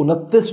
29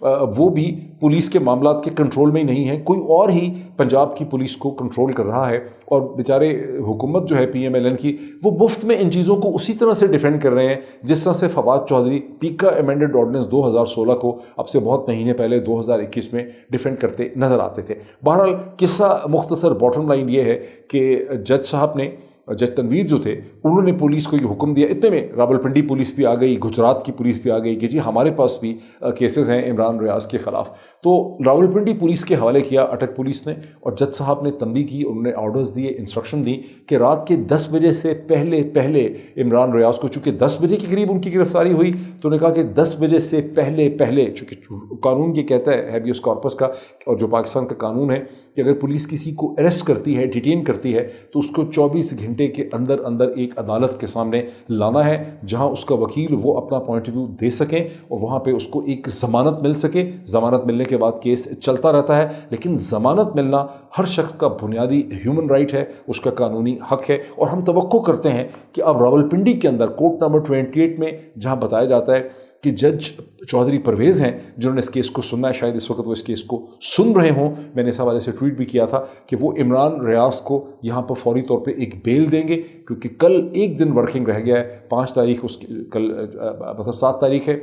وہ بھی پولیس کے معاملات کے کنٹرول میں ہی نہیں ہیں، کوئی اور ہی پنجاب کی پولیس کو کنٹرول کر رہا ہے، اور بیچارے حکومت جو ہے PMLN کی وہ مفت میں ان چیزوں کو اسی طرح سے ڈیفینڈ کر رہے ہیں جس طرح سے فواد چودھری پیکا ایمینڈڈ آرڈیننس 2016 کو اب سے بہت مہینے پہلے 2021 میں ڈیفینڈ کرتے نظر آتے تھے۔ بہرحال قصہ مختصر باٹم لائن یہ ہے کہ جج صاحب نے، جج تنویر جو تھے، انہوں نے پولیس کو یہ حکم دیا، اتنے میں راولپنڈی پولیس بھی آ گئی، گجرات کی پولیس بھی آ گئی کہ جی ہمارے پاس بھی کیسز ہیں عمران ریاض کے خلاف۔ تو راولپنڈی پولیس کے حوالے کیا اٹک پولیس نے، اور جج صاحب نے تنبیہ کی، انہوں نے آرڈرز دیے، انسٹرکشن دی کہ رات کے 10 بجے سے پہلے عمران ریاض کو، چونکہ 10 بجے کے قریب ان کی گرفتاری ہوئی، تو انہوں نے کہا کہ 10 بجے سے پہلے چونکہ قانون یہ کہتا ہے ہیبیس کارپس کا، اور جو پاکستان کا قانون ہے کہ اگر پولیس کسی کو اریسٹ کرتی ہے، ڈیٹین کرتی ہے، تو اس کو 24 گھنٹے کے اندر ایک عدالت کے سامنے لانا ہے جہاں اس کا وکیل وہ اپنا پوائنٹ آف ویو دے سکیں، اور وہاں پہ اس کو ایک ضمانت مل سکے۔ ضمانت ملنے کے بعد کیس چلتا رہتا ہے، لیکن ضمانت ملنا ہر شخص کا بنیادی ہیومن رائٹ ہے، اس کا قانونی حق ہے، اور ہم توقع کرتے ہیں کہ اب راولپنڈی کے اندر کورٹ نمبر 28 میں جہاں بتایا جاتا ہے کہ جج چودھری پرویز ہیں جنہوں نے اس کیس کو سننا ہے، شاید اس وقت وہ اس کیس کو سن رہے ہوں، میں نے اس حوالے سے ٹویٹ بھی کیا تھا کہ وہ عمران ریاض کو یہاں پر فوری طور پہ ایک بیل دیں گے، کیونکہ کل ایک دن ورکنگ رہ گیا ہے، 5 تاریخ کل مطلب 7 تاریخ ہے،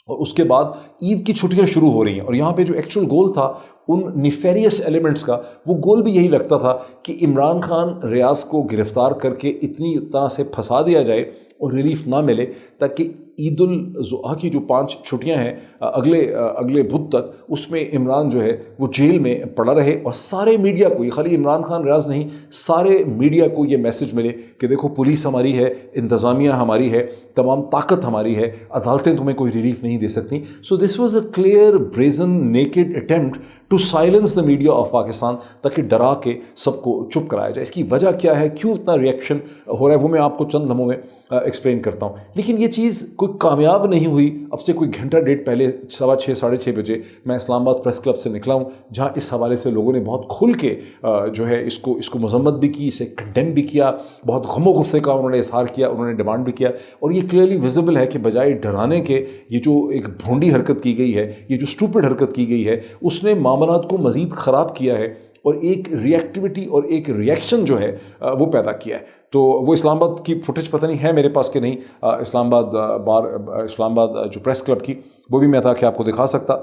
اور اس کے بعد عید کی چھٹیاں شروع ہو رہی ہیں، اور یہاں پہ جو ایکچوئل گول تھا ان نیفیریس ایلیمنٹس کا، وہ گول بھی یہی لگتا تھا کہ عمران خان ریاض کو گرفتار کر کے اتنی طرح سے پھنسا دیا جائے اور ریلیف نہ ملے، تاکہ عید الاضحیٰ کی جو 5 چھٹیاں ہیں اگلے بدھ تک، اس میں عمران جو ہے وہ جیل میں پڑا رہے، اور سارے میڈیا کو، یہ خالی عمران خان ریاض نہیں، سارے میڈیا کو یہ میسج ملے کہ دیکھو پولیس ہماری ہے، انتظامیہ ہماری ہے، تمام طاقت ہماری ہے، عدالتیں تمہیں کوئی ریلیف نہیں دے سکتی۔ So this was a clear brazen naked attempt to silence the media of Pakistan, تاکہ ڈرا کے سب کو چپ کرایا جائے۔ اس کی وجہ کیا ہے، کیوں اتنا ریئیکشن ہو رہا ہے، وہ میں آپ کو چند لمحوں میں ایکسپلین کرتا ہوں۔ لیکن یہ چیز کوئی کامیاب نہیں ہوئی۔ اب سے کوئی گھنٹہ ڈیڑھ پہلے 6:15 ساڑھے 6 بجے میں اسلام آباد پریس کلب سے نکلا ہوں، جہاں اس حوالے سے لوگوں نے بہت کھل کے جو ہے اس کو مذمت بھی کی، اسے کنڈیم بھی کیا، بہت غم و غصے کا انہوں نے اظہار کیا، انہوں نے ڈیمانڈ بھی کیا، اور یہ کلیئرلی ویزیبل ہے کہ بجائے ڈرانے کے یہ جو ایک بھونڈی حرکت کی گئی ہے، یہ جو اسٹوپڈ حرکت کی گئی ہے، اس نے معاملات کو مزید خراب کیا ہے، اور ایک ریئیکٹیوٹی اور ایک ریئیکشن جو ہے وہ پیدا کیا ہے۔ تو وہ اسلام آباد کی فوٹیج پتہ نہیں ہے میرے پاس کہ نہیں، اسلام آباد جو پریس کلب کی، وہ بھی میں تھا کہ آپ کو دکھا سکتا۔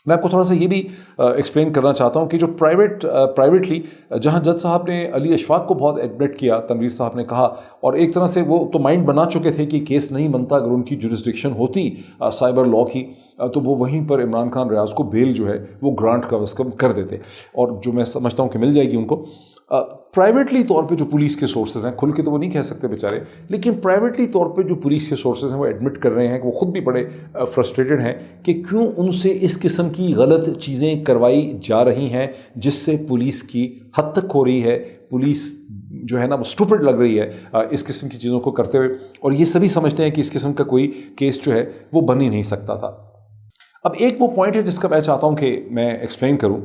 میں آپ کو تھوڑا سا یہ بھی ایکسپلین کرنا چاہتا ہوں کہ جو پرائیویٹلی جہاں جج صاحب نے علی اشفاق کو بہت ایڈمٹ کیا، تنویر صاحب نے کہا، اور ایک طرح سے وہ تو مائنڈ بنا چکے تھے کہ کیس نہیں بنتا اگر ان کی جورسڈکشن ہوتی سائبر لاء کی، تو وہ وہیں پر عمران خان ریاض کو بیل جو ہے وہ گرانٹ کا وسکم کر دیتے، اور جو میں سمجھتا ہوں کہ مل جائے گی ان کو۔ پرائیویٹلی طور پہ جو پولیس کے سورسز ہیں، کھل کے تو وہ نہیں کہہ سکتے بیچارے، لیکن پرائیویٹلی طور پہ جو پولیس کے سورسز ہیں وہ ایڈمٹ کر رہے ہیں کہ وہ خود بھی بڑے فرسٹریٹڈ ہیں کہ کیوں ان سے اس قسم کی غلط چیزیں کروائی جا رہی ہیں، جس سے پولیس کی حد تک ہو رہی ہے، پولیس جو ہے نا وہ اسٹوپڈ لگ رہی ہے اس قسم کی چیزوں کو کرتے ہوئے، اور یہ سبھی سمجھتے ہیں کہ اس قسم کا کوئی کیس جو ہے وہ بن ہی نہیں سکتا تھا۔ اب ایک وہ پوائنٹ ہے جس کا میں چاہتا ہوں کہ میں ایکسپلین کروں۔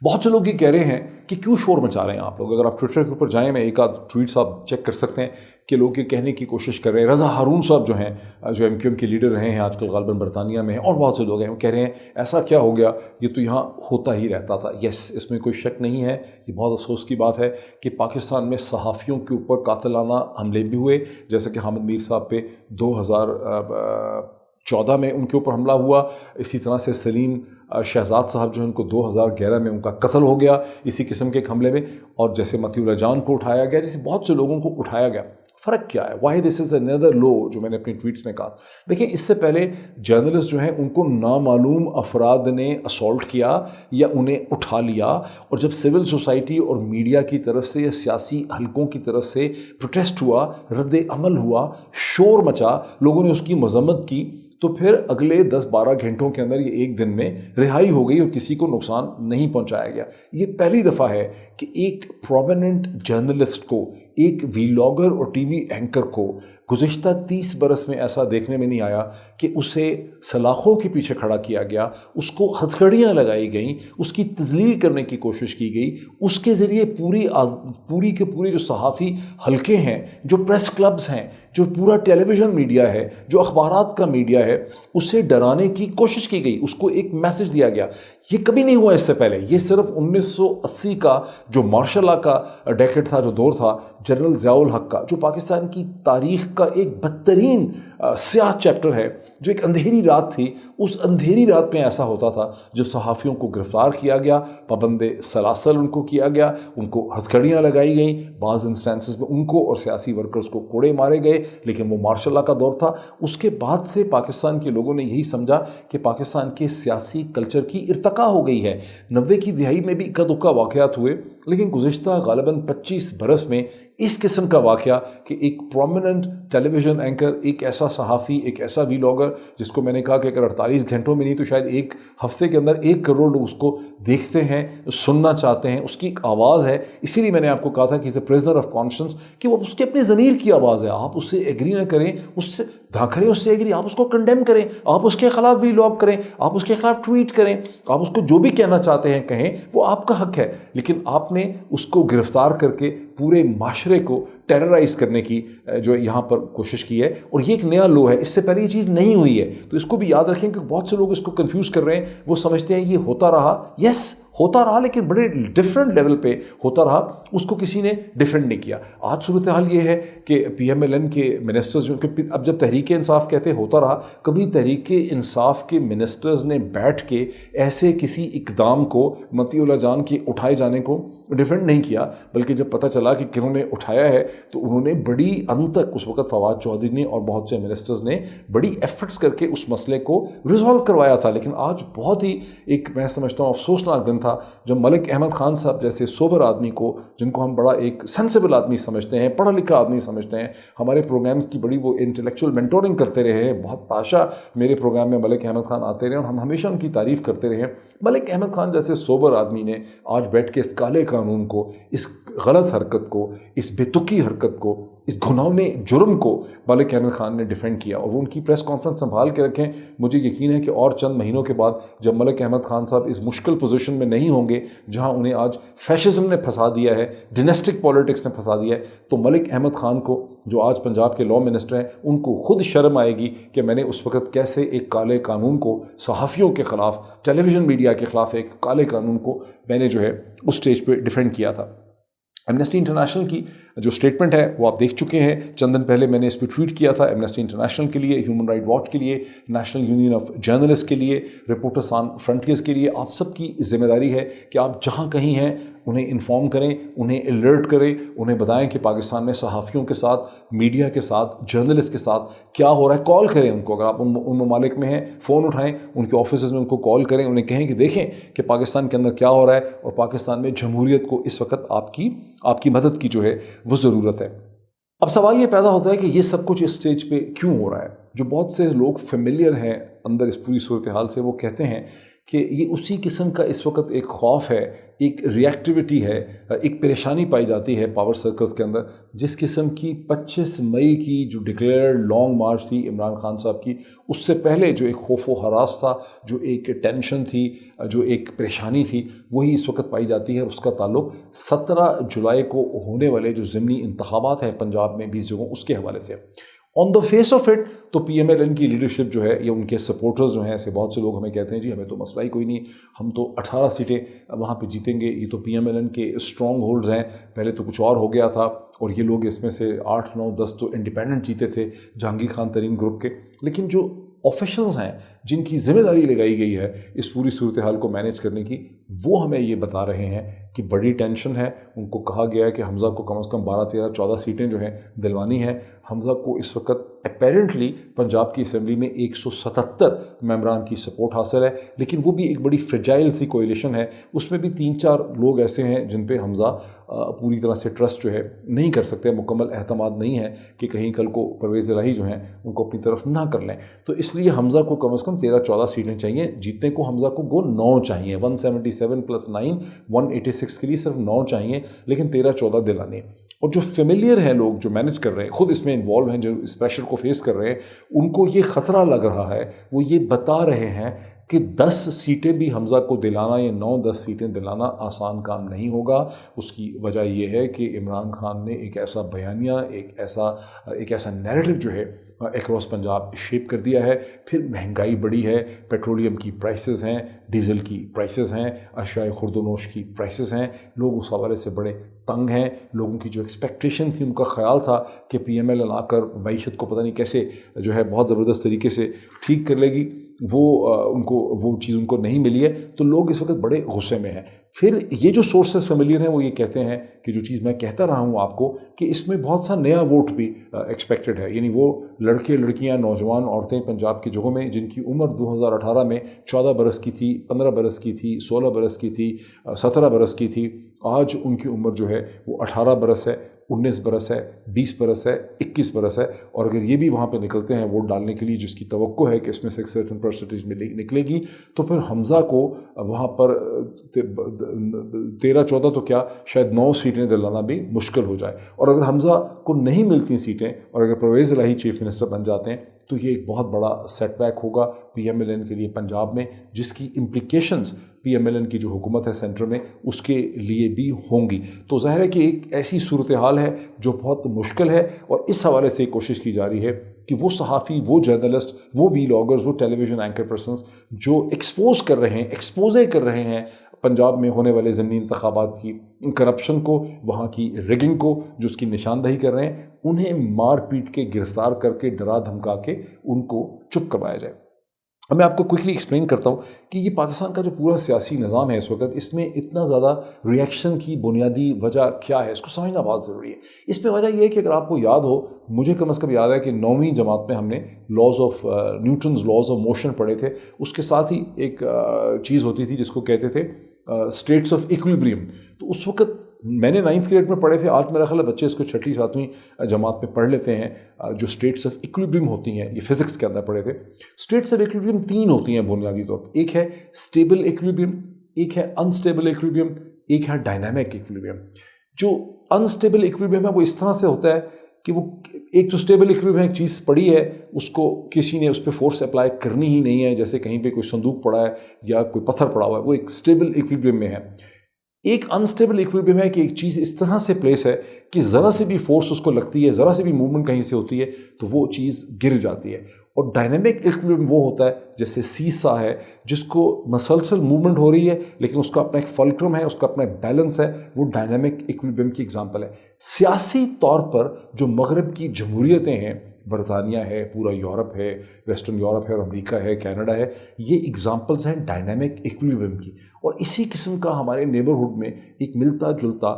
بہت سے لوگ یہ کہہ رہے ہیں کہ کیوں شور مچا رہے ہیں آپ لوگ، اگر آپ ٹویٹر کے اوپر جائیں، میں ایک آدھ ٹویٹس آپ چیک کر سکتے ہیں کہ لوگ یہ کہنے کی کوشش کر رہے ہیں، رضا ہارون صاحب جو ہیں، جو MQM کے لیڈر رہے ہیں آج کل غالباً برطانیہ میں ہیں، اور بہت سے لوگ ہیں، وہ کہہ رہے ہیں ایسا کیا ہو گیا، یہ تو یہاں ہوتا ہی رہتا تھا۔ یس، اس میں کوئی شک نہیں ہے، یہ بہت افسوس کی بات ہے کہ پاکستان میں صحافیوں کے اوپر قاتلانہ حملے بھی ہوئے، جیسا کہ حامد میر صاحب پہ 2014 میں ان کے اوپر حملہ ہوا، اسی طرح سے سلیم شہزاد صاحب جو ان کو 2011 میں ان کا قتل ہو گیا اسی قسم کے ایک حملے میں، اور جیسے متی اللہ جان کو اٹھایا گیا، جیسے بہت سے لوگوں کو اٹھایا گیا۔ فرق کیا ہے؟ Why this is another law، جو میں نے اپنی ٹویٹس میں کہا۔ دیکھیں، اس سے پہلے جرنلسٹ جو ہیں ان کو نامعلوم افراد نے اسالٹ کیا یا انہیں اٹھا لیا، اور جب سول سوسائٹی اور میڈیا کی طرف سے یا سیاسی حلقوں کی طرف سے پروٹیسٹ ہوا، رد عمل ہوا، شور مچا، لوگوں نے اس کی مذمت کی، تو پھر اگلے 10-12 گھنٹوں کے اندر یہ ایک دن میں رہائی ہو گئی اور کسی کو نقصان نہیں پہنچایا گیا۔ یہ پہلی دفعہ ہے کہ ایک پرومیننٹ جرنلسٹ کو، ایک ویلاگر اور ٹی وی اینکر کو گزشتہ 30 برس میں ایسا دیکھنے میں نہیں آیا کہ اسے سلاخوں کے پیچھے کھڑا کیا گیا، اس کو ہتھکڑیاں لگائی گئیں، اس کی تذلیل کرنے کی کوشش کی گئی، اس کے ذریعے پوری کے پورے جو صحافی حلقے ہیں، جو پریس کلبز ہیں، جو پورا ٹیلی ویژن میڈیا ہے، جو اخبارات کا میڈیا ہے، اسے ڈرانے کی کوشش کی گئی، اس کو ایک میسج دیا گیا۔ یہ کبھی نہیں ہوا اس سے پہلے، یہ صرف 1980 کا جو مارشل لا کا ڈیکیڈ تھا، جو دور تھا جنرل ضیاء الحق کا، جو پاکستان کی تاریخ کا ایک بدترین سیاہ چیپٹر ہے، جو ایک اندھیری رات تھی، اس اندھیری رات میں ایسا ہوتا تھا جب صحافیوں کو گرفتار کیا گیا، پابند سلاسل ان کو کیا گیا، ان کو ہتھکڑیاں لگائی گئیں، بعض انسٹانسز میں ان کو اور سیاسی ورکرز کو کوڑے مارے گئے، لیکن وہ مارشل لا کا دور تھا۔ اس کے بعد سے پاکستان کے لوگوں نے یہی سمجھا کہ پاکستان کے سیاسی کلچر کی ارتقا ہو گئی ہے۔ 90 کی دہائی میں بھی اکا دکا واقعات ہوئے، لیکن گزشتہ غالباً 25 برس میں اس قسم کا واقعہ کہ ایک پرومیننٹ ٹیلی ویژن اینکر، ایک ایسا صحافی، ایک ایسا ویلاگر جس کو میں نے کہا کہ اگر 48 گھنٹوں میں نہیں تو شاید ایک ہفتے کے اندر 1 کروڑ لوگ اس کو دیکھتے ہیں، سننا چاہتے ہیں، اس کی ایک آواز ہے۔ اسی لیے میں نے آپ کو کہا تھا کہ اسے پریزنر آف کانشنس، کہ وہ اس کے اپنے ضمیر کی آواز ہے۔ آپ اس سے ایگری نہ کریں، اس سے کریں اس سے ایگری، آپ اس کو کنڈیم کریں، آپ اس کے خلاف ویلاگ کریں، آپ اس کے خلاف ٹویٹ کریں، آپ اس کو جو بھی کہنا چاہتے ہیں کہیں، وہ آپ کا حق ہے، لیکن آپ نے اس کو گرفتار کر کے پورے معاشرے کو ٹیررائز کرنے کی جو یہاں پر کوشش کی ہے، اور یہ ایک نیا لو ہے، اس سے پہلے یہ چیز نہیں ہوئی ہے۔ تو اس کو بھی یاد رکھیں کہ بہت سے لوگ اس کو کنفیوز کر رہے ہیں، وہ سمجھتے ہیں یہ ہوتا رہا، یس ہوتا رہا، لیکن بڑے ڈیفرنٹ لیول پہ ہوتا رہا، اس کو کسی نے ڈیفرنٹ نہیں کیا۔ آج صورتحال یہ ہے کہ پی ایم ایل این کے منسٹرز جو کہ اب جب تحریک انصاف کہتے ہوتا رہا، کبھی تحریک انصاف کے منسٹرز نے بیٹھ کے ایسے کسی اقدام کو متی اللہ جان کے اٹھائے جانے کو ڈیفرنٹ نہیں کیا، بلکہ جب پتہ چلا کہ کنہوں نے اٹھایا ہے تو انہوں نے بڑی انت تک، اس وقت فواد چودھری نے اور بہت سے منسٹرز نے بڑی ایفرٹس کر کے اس مسئلے کو ریزالو کروایا تھا۔ لیکن آج بہت ہی ایک میں سمجھتا ہوں افسوسناک دن تھا جب ملک احمد خان صاحب جیسے سوبر آدمی کو، جن کو ہم بڑا ایک سینسیبل آدمی سمجھتے ہیں، پڑھا لکھا آدمی سمجھتے ہیں، ہمارے پروگرامز کی بڑی وہ انٹلیکچوئل مینٹورنگ کرتے رہے ہیں، بہت پاشا میرے پروگرام میں ملک احمد خان آتے رہے اور ہم ہمیشہ ان کی تعریف کرتے رہے ہیں۔ ملک احمد خان جیسے سوبر آدمی نے آج بیٹھ کے اس کالے قانون کو، اس غلط حرکت کو، اس بے تکی حرکت کو، اس گھناؤنے جرم کو ملک احمد خان نے ڈیفینڈ کیا، اور وہ ان کی پریس کانفرنس سنبھال کے رکھیں۔ مجھے یقین ہے کہ اور چند مہینوں کے بعد جب ملک احمد خان صاحب اس مشکل پوزیشن میں نہیں ہوں گے جہاں انہیں آج فیشزم نے پھنسا دیا ہے، ڈینسٹک پالیٹکس نے پھنسا دیا ہے، تو ملک احمد خان کو جو آج پنجاب کے لا منسٹر ہیں، ان کو خود شرم آئے گی کہ میں نے اس وقت کیسے ایک کالے قانون کو صحافیوں کے خلاف، ٹیلی ویژن میڈیا کے خلاف ایک کالے قانون کو میں نے جو ہے اس سٹیج پہ ڈیفینڈ کیا تھا۔ ایمنسٹی انٹرنیشنل کی جو اسٹیٹمنٹ ہے وہ آپ دیکھ چکے ہیں، چند دن پہلے میں نے اس پہ ٹویٹ کیا تھا۔ ایمنسٹی انٹرنیشنل کے لیے، ہیومن رائٹ واچ کے لیے، نیشنل یونین آف جرنلسٹ کے لیے، رپورٹرز سان فرنٹیئرز کے لیے، آپ سب کی ذمہ داری ہے کہ آپ جہاں کہیں ہیں انہیں انفارم کریں، انہیں الرٹ کریں، انہیں بتائیں کہ پاکستان میں صحافیوں کے ساتھ، میڈیا کے ساتھ، جرنلسٹ کے ساتھ کیا ہو رہا ہے۔ کال کریں ان کو، اگر آپ ان ممالک میں ہیں فون اٹھائیں، ان کے آفیسز میں ان کو کال کریں، انہیں کہیں کہ دیکھیں کہ پاکستان کے اندر کیا ہو رہا ہے، اور پاکستان میں جمہوریت کو اس وقت آپ کی مدد کی جو ہے وہ ضرورت ہے۔ اب سوال یہ پیدا ہوتا ہے کہ یہ سب کچھ اس سٹیج پہ کیوں ہو رہا ہے؟ جو بہت سے لوگ فیملیئر ہیں اندر اس پوری صورتحال سے، وہ کہتے ہیں کہ یہ اسی قسم کا اس وقت ایک خوف ہے، ایک ریئیکٹیویٹی ہے، ایک پریشانی پائی جاتی ہے پاور سرکلز کے اندر، جس قسم کی 25 مئی کی جو ڈکلیئرڈ لانگ مارچ تھی عمران خان صاحب کی، اس سے پہلے جو ایک خوف و ہراس تھا، جو ایک ٹینشن تھی، جو ایک پریشانی تھی، وہی اس وقت پائی جاتی ہے۔ اس کا تعلق 17 جولائی کو ہونے والے جو ضمنی انتخابات ہیں پنجاب میں 20 جگہوں، اس کے حوالے سے۔ آن دا فیس آف اٹ تو پی ایم ایل این کی لیڈرشپ جو ہے، یا ان کے سپورٹرز جو ہیں، ایسے بہت سے لوگ ہمیں کہتے ہیں جی ہمیں تو مسئلہ ہی کوئی نہیں، ہم تو 18 سیٹیں وہاں پہ جیتیں گے، یہ تو پی ایم ایل این کے اسٹرانگ ہولڈز ہیں، پہلے تو کچھ اور ہو گیا تھا، اور یہ لوگ اس میں سے 8، 9، 10 تو انڈیپینڈنٹ جیتے تھے جہانگیر خان ترین گروپ کے۔ لیکن جو آفیشلز ہیں، جن کی ذمہ داری لگائی گئی ہے اس پوری صورتحال کو مینیج کرنے کی، وہ ہمیں یہ بتا رہے ہیں کہ بڑی ٹینشن ہے۔ ان کو کہا گیا ہے کہ حمزہ کو کم از کم 12، 13، 14 سیٹیں جو ہیں دلوانی ہے۔ حمزہ کو اس وقت اپیرنٹلی پنجاب کی اسمبلی میں 177 ممبران کی سپورٹ حاصل ہے، لیکن وہ بھی ایک بڑی فریجائل سی کوئلیشن ہے، اس میں بھی 3-4 لوگ ایسے ہیں جن پہ حمزہ پوری طرح سے ٹرسٹ جو ہے نہیں کر سکتے، مکمل اعتماد نہیں ہے کہ کہیں کل کو پرویز الہی جو ہیں ان کو اپنی طرف نہ کر لیں۔ تو اس لیے حمزہ کو کم از کم 13-14 سیٹیں چاہیے، جیتنے کو حمزہ کو 9 چاہیے، 177 + 9 186 کے لیے صرف 9 چاہیے، لیکن 13-14 دلانے۔ اور جو فیملیئر ہیں لوگ جو مینج کر رہے ہیں، خود اس میں انوالو ہیں، جو اس پریشر کو فیس کر رہے ہیں، ان کو یہ خطرہ لگ رہا ہے، وہ یہ بتا رہے ہیں کہ 10 سیٹیں بھی حمزہ کو دلانا یا 9-10 سیٹیں دلانا آسان کام نہیں ہوگا۔ اس کی وجہ یہ ہے کہ عمران خان نے ایک ایسا بیانیہ، ایک ایسا نیریٹو جو ہے اکراس پنجاب شیپ کر دیا ہے۔ پھر مہنگائی بڑی ہے، پیٹرولیم کی پرائسز ہیں، ڈیزل کی پرائسز ہیں، اشیاء خورد و نوش کی پرائسز ہیں، لوگ اس حوالے سے بڑے تنگ ہیں۔ لوگوں کی جو ایکسپیکٹیشن تھی، ان کا خیال تھا کہ پی ایم ایل آ کر معیشت کو پتہ نہیں کیسے جو ہے بہت زبردست طریقے سے ٹھیک کر لے گی، وہ چیز ان کو نہیں ملی ہے، تو لوگ اس وقت بڑے غصے میں ہیں۔ پھر یہ جو سورسز فیملیئر ہیں وہ یہ کہتے ہیں کہ جو چیز میں کہتا رہا ہوں آپ کو کہ اس میں بہت سا نیا ووٹ بھی ایکسپیکٹڈ ہے، یعنی وہ لڑکے لڑکیاں نوجوان عورتیں پنجاب کی جگہوں میں جن کی عمر 2018 میں 14 برس کی تھی، 15 برس کی تھی، 16 برس کی تھی، 17 برس کی تھی، آج ان کی عمر جو ہے وہ 18 برس ہے، 19 برس ہے، 20 برس ہے، 21 برس ہے، اور اگر یہ بھی وہاں پہ نکلتے ہیں ووٹ ڈالنے کے لیے، جس کی توقع ہے کہ اس میں سے ایک سرٹن پرسنٹیج میں نکلے گی، تو پھر حمزہ کو وہاں پر 13-14 تو کیا شاید 9 سیٹیں دلانا بھی مشکل ہو جائے۔ اور اگر حمزہ کو نہیں ملتی سیٹیں اور اگر پرویز الہی چیف منسٹر بن جاتے ہیں تو یہ ایک بہت بڑا سیٹ بیک ہوگا پی ایم ایل این کے لیے پنجاب میں، جس کی implications P M L N کی جو حکومت ہے سینٹر میں اس کے لیے بھی ہوں گی۔ تو ظاہر ہے کہ ایک ایسی صورتحال ہے جو بہت مشکل ہے، اور اس حوالے سے کوشش کی جا رہی ہے کہ وہ صحافی، وہ جرنلسٹ، وہ ویلاگرز، وہ ٹیلی ویژن اینکر پرسنز جو ایکسپوز کر رہے ہیں، ایکسپوزے کر رہے ہیں پنجاب میں ہونے والے ضمنی انتخابات کی کرپشن کو، وہاں کی ریگنگ کو، جو اس کی نشاندہی کر رہے ہیں، انہیں مار پیٹ کے گرفتار کر کے ڈرا دھمکا کے ان کو چپ کروایا جائے۔ اب میں آپ کو کوئکلی ایکسپلین کرتا ہوں کہ یہ پاکستان کا جو پورا سیاسی نظام ہے اس وقت، اس میں اتنا زیادہ ریئیکشن کی بنیادی وجہ کیا ہے، اس کو سمجھنا بہت ضروری ہے۔ اس میں وجہ یہ ہے کہ اگر آپ کو یاد ہو، مجھے کم از کم یاد ہے کہ 9ویں جماعت میں ہم نے نیوٹنز لاز آف موشن پڑھے تھے، اس کے ساتھ ہی ایک چیز ہوتی تھی جس کو کہتے تھے اسٹیٹس آف ایکویلبریم۔ تو اس وقت میں نے 9th گریڈ میں پڑھے تھے، آج میرا خیال ہے بچے اس کو 6ٹھی 7ویں جماعت میں پڑھ لیتے ہیں۔ جو اسٹیٹس آف ایکویلبریم ہوتی ہیں، یہ فزکس کے اندر پڑھے تھے۔ اسٹیٹس آف ایکویلبریم 3 ہوتی ہیں بنیادی طور پر، ایک ہے اسٹیبل ایکویلبریم، ایک ہے انسٹیبل ایکویلبریم، ایک ہے ڈائنامک ایکویلبریم۔ جو انسٹیبل ایکویلبریم ہے وہ اس طرح سے ہوتا ہے کہ وہ ایک تو اسٹیبل ایکویلبریم ایک چیز پڑی ہے، اس کو کسی نے اس پہ فورس اپلائی کرنی ہی نہیں ہے، جیسے کہیں پہ کوئی صندوق پڑا ہے یا کوئی پتھر پڑا ہوا ہے، وہ ایک اسٹیبل ایکویلبریم میں ہے۔ ایک انسٹیبل ایکویلبریم ہے کہ ایک چیز اس طرح سے پلیس ہے کہ ذرا سے بھی فورس اس کو لگتی ہے، ذرا سے بھی موومنٹ کہیں سے ہوتی ہے تو وہ چیز گر جاتی ہے۔ اور ڈائنامک ایکویلبریم وہ ہوتا ہے جیسے سیسا ہے، جس کو مسلسل موومنٹ ہو رہی ہے لیکن اس کا اپنا ایک فلکرم ہے، اس کا اپنا ایک بیلنس ہے، وہ ڈائنامک ایکویلبریم کی ایگزامپل ہے۔ سیاسی طور پر جو مغرب کی جمہوریتیں ہیں، برطانیہ ہے، پورا یورپ ہے، ویسٹرن یورپ ہے اور امریکہ ہے، کینیڈا ہے، یہ ایگزامپلز ہیں ڈائنامک ایکویلبریم کی۔ اور اسی قسم کا ہمارے نیبرہڈ میں ایک ملتا جلتا،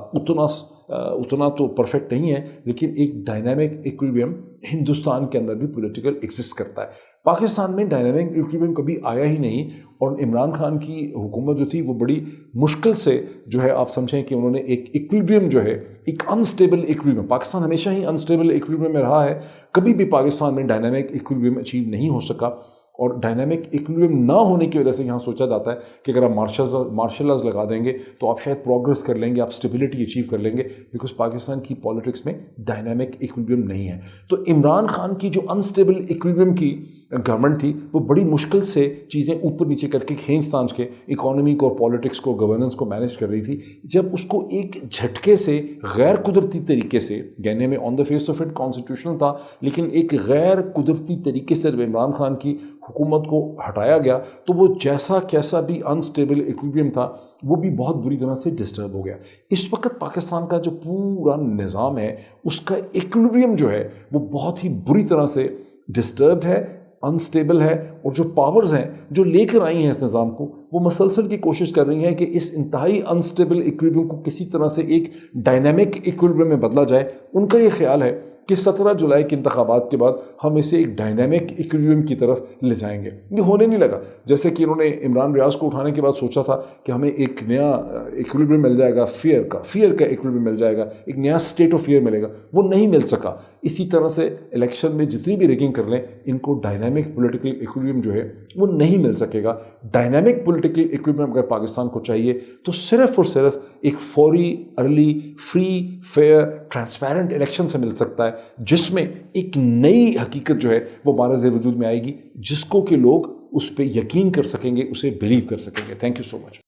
اتنا تو پرفیکٹ نہیں ہے لیکن ایک ڈائنامک ایکویلبریم ہندوستان کے اندر بھی پولیٹیکل ایگزسٹ کرتا ہے۔ پاکستان میں ڈائنامک ایکویلبریم کبھی آیا ہی نہیں، اور عمران خان کی حکومت جو تھی وہ بڑی مشکل سے جو ہے آپ سمجھیں کہ انہوں نے ایک ایکویلبریم جو ہے، ایک انسٹیبل ایکویلبریم، پاکستان ہمیشہ ہی انسٹیبل ایکویلبریم میں رہا ہے، کبھی بھی پاکستان میں ڈائنامک ایکویلبریم اچیو نہیں ہو سکا۔ اور ڈائنامک ایکویلبریم نہ ہونے کی وجہ سے یہاں سوچا جاتا ہے کہ اگر آپ مارشل لاز لگا دیں گے تو آپ شاید پروگریس کر لیں گے، آپ اسٹیبلٹی اچیو کر لیں گے، بیکاز پاکستان کی پالیٹکس میں ڈائنامک ایکویلبریم نہیں ہے۔ تو عمران خان کی جو انسٹیبل ایکویلبریم کی گورنمنٹ تھی، وہ بڑی مشکل سے چیزیں اوپر نیچے کر کے کھینچ تانچ کے اکانومی کو، پالیٹکس کو، گورننس کو مینیج کر رہی تھی۔ جب اس کو ایک جھٹکے سے غیر قدرتی طریقے سے، یعنی میں on the face of it constitutional تھا، لیکن ایک غیر قدرتی طریقے سے جب عمران خان کی حکومت کو ہٹایا گیا تو وہ جیسا کیسا بھی انسٹیبل ایکویلبریم تھا وہ بھی بہت بری طرح سے ڈسٹرب ہو گیا۔ اس وقت پاکستان کا جو پورا نظام ہے اس کا ایکویلبریم جو ہے وہ بہت ہی بری طرح سے ڈسٹربڈ ہے، انسٹیبل ہے، اور جو پاورز ہیں جو لے کر آئی ہیں اس نظام کو، وہ مسلسل کی کوشش کر رہی ہیں کہ اس انتہائی انسٹیبل ایکویلبریم کو کسی طرح سے ایک ڈائنامک ایکویلبریم میں بدلا جائے۔ ان کا یہ خیال ہے کہ 17 جولائی کے انتخابات کے بعد ہم اسے ایک ڈائنامک ایکویلبریم کی طرف لے جائیں گے. یہ ہونے نہیں لگا. جیسے کہ انہوں نے عمران ریاض کو اٹھانے کے بعد سوچا تھا کہ ہمیں ایک نیا ایکویلبریم مل جائے گا، فیئر کا ایکویلبریم مل جائے گا، ایک نیا اسٹیٹ آف فیئر ملے گا، وہ نہیں مل سکا. اسی طرح سے الیکشن میں جتنی بھی ریگنگ کر لیں، ان کو ڈائنامک پولیٹیکل ایکویلبریم جو ہے وہ نہیں مل سکے گا. ڈائنامک پولیٹیکل ایکویلبریم اگر پاکستان کو چاہیے تو صرف اور صرف ایک فوری، early, free, fair, transparent election سے مل سکتا ہے، جس میں ایک نئی حقیقت جو ہے وہ بارز وجود میں آئے گی، جس کو کہ لوگ اس پہ یقین کر سکیں گے، اسے بلیو کر سکیں گے. Thank you so much.